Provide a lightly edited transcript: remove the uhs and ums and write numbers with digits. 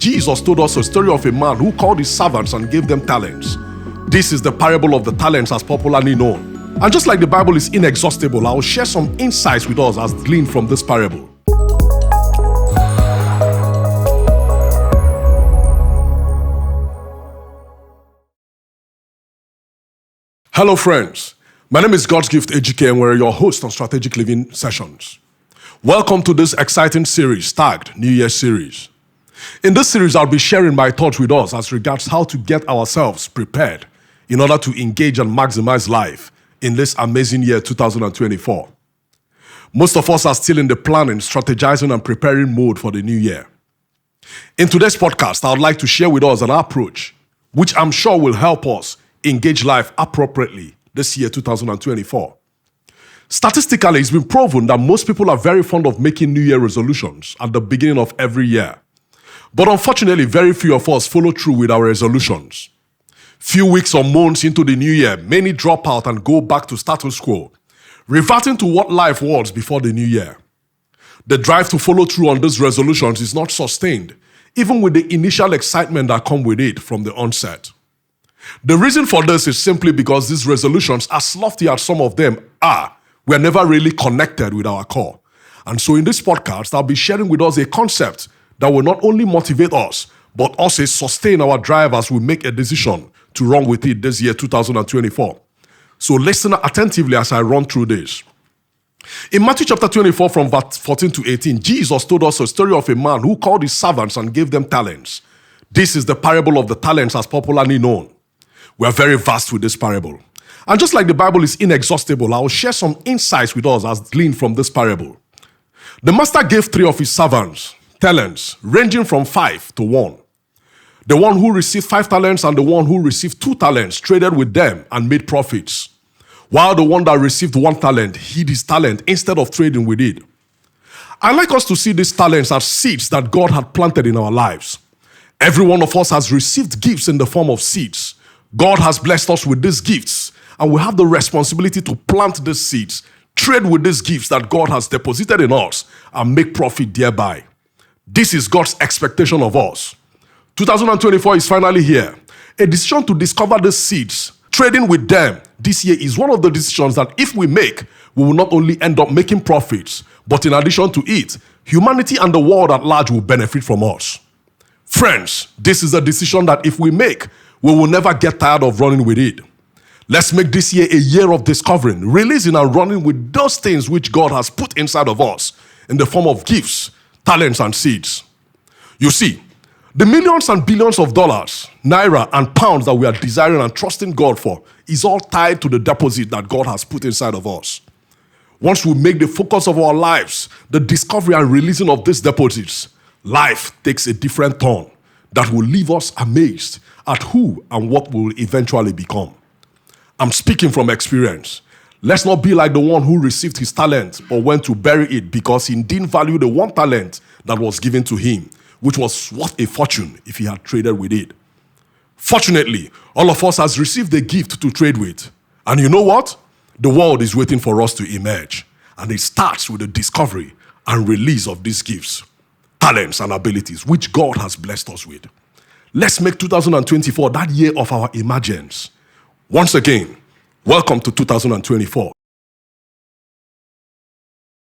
Jesus told us a story of a man who called his servants and gave them talents. This is the parable of the talents as popularly known. And just like the Bible is inexhaustible, I will share some insights with us as gleaned from this parable. Hello friends, my name is God's Gift Ejike and we're your host on Strategic Living Sessions. Welcome to this exciting series tagged New Year Series. In this series, I'll be sharing my thoughts with us as regards how to get ourselves prepared in order to engage and maximize life in this amazing year 2024. Most of us are still in the planning, strategizing, and preparing mode for the new year. In today's podcast, I would like to share with us an approach which I'm sure will help us engage life appropriately this year 2024. Statistically, it's been proven that most people are very fond of making New Year resolutions at the beginning of every year. But unfortunately, very few of us follow through with our resolutions. Few weeks or months into the new year, many drop out and go back to status quo, reverting to what life was before the new year. The drive to follow through on these resolutions is not sustained, even with the initial excitement that comes with it from the onset. The reason for this is simply because these resolutions, as lofty as some of them are, we're never really connected with our core. And so in this podcast, I'll be sharing with us a concept that will not only motivate us, but also sustain our drive as we make a decision to run with it this year 2024. So listen attentively as I run through this. In Matthew chapter 24 from verse 14 to 18, Jesus told us a story of a man who called his servants and gave them talents. This is the parable of the talents as popularly known. We are very vast with this parable. And just like the Bible is inexhaustible, I will share some insights with us as gleaned from this parable. The master gave 3 of his servants talents, ranging from 5 to 1. The one who received 5 talents and the one who received 2 talents traded with them and made profits, while the one that received 1 talent hid his talent instead of trading with it. I like us to see these talents as seeds that God had planted in our lives. Every one of us has received gifts in the form of seeds. God has blessed us with these gifts, and we have the responsibility to plant these seeds, trade with these gifts that God has deposited in us, and make profit thereby. This is God's expectation of us. 2024 is finally here. A decision to discover these seeds, trading with them this year is one of the decisions that if we make, we will not only end up making profits, but in addition to it, humanity and the world at large will benefit from us. Friends, this is a decision that if we make, we will never get tired of running with it. Let's make this year a year of discovering, releasing and running with those things which God has put inside of us in the form of gifts, talents, and seeds. You see, the millions and billions of dollars, naira, and pounds that we are desiring and trusting God for is all tied to the deposit that God has put inside of us. Once we make the focus of our lives the discovery and releasing of these deposits, life takes a different turn that will leave us amazed at who and what we will eventually become. I'm speaking from experience. Let's not be like the one who received his talent but went to bury it because he didn't value the 1 talent that was given to him, which was worth a fortune if he had traded with it. Fortunately, all of us has received a gift to trade with. And you know what? The world is waiting for us to emerge. And it starts with the discovery and release of these gifts, talents, and abilities which God has blessed us with. Let's make 2024 that year of our emergence. Once again, welcome to 2024.